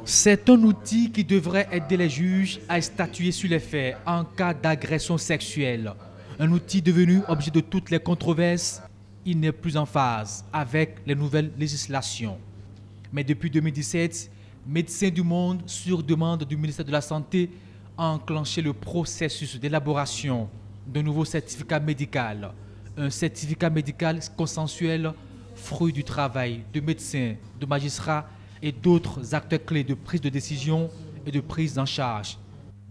C'est un outil qui devrait aider les juges à statuer sur les faits en cas d'agression sexuelle. Un outil devenu objet de toutes les controverses, il n'est plus en phase avec les nouvelles législations. Mais depuis 2017, Médecins du Monde, sur demande du ministère de la Santé, a enclenché le processus d'élaboration d'un nouveau certificat médical. Un certificat médical consensuel, fruit du travail de médecins, de magistrats et d'autres acteurs clés de prise de décision et de prise en charge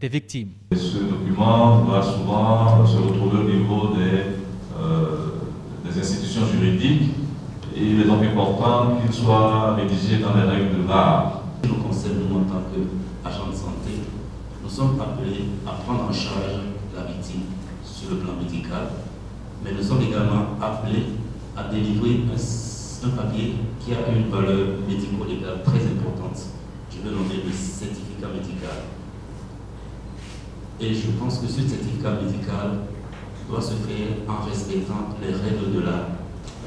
des victimes. Ce document va souvent se retrouver au niveau des institutions juridiques et il est donc important qu'il soit rédigé dans les règles de l'art. Nous concerne, nous, en tant qu'agents de santé, nous sommes appelés à prendre en charge la victime sur le plan médical, mais nous sommes également appelés à délivrer un papier qui a une valeur médico-légale très importante. Je veux nommer le certificat médical. Et je pense que ce certificat médical doit se faire en respectant les règles de l'art.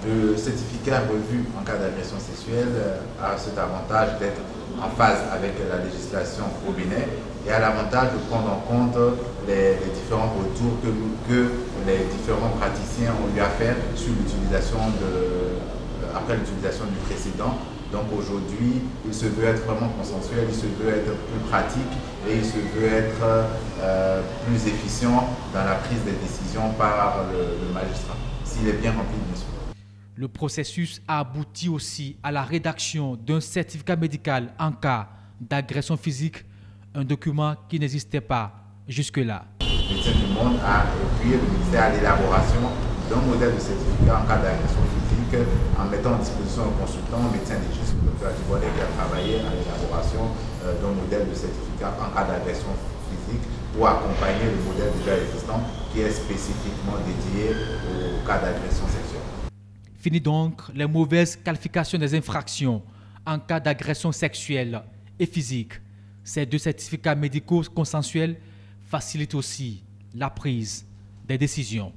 Le certificat revu en cas d'agression sexuelle a cet avantage d'être en phase avec la législation au Bénin et a l'avantage de prendre en compte les différents retours que les différents praticiens ont eu à faire sur l'utilisation après l'utilisation du précédent. Donc aujourd'hui, il se veut être vraiment consensuel, il se veut être plus pratique et il se veut être plus efficient dans la prise des décisions par le magistrat, s'il est bien rempli, bien sûr. Le processus a abouti aussi à la rédaction d'un certificat médical en cas d'agression physique, un document qui n'existait pas jusque-là. Médecins du Monde a appuyé le ministère à l'élaboration d'un modèle de certificat en cas d'agression physique en mettant en disposition un consultant médecin légiste, le Dr Adjiboye, qui a travaillé à l'élaboration d'un modèle de certificat en cas d'agression physique pour accompagner le modèle déjà existant qui est spécifiquement dédié au cas d'agression sexuelle. Fini donc les mauvaises qualifications des infractions en cas d'agression sexuelle et physique. Ces deux certificats médicaux consensuels facilitent aussi la prise des décisions.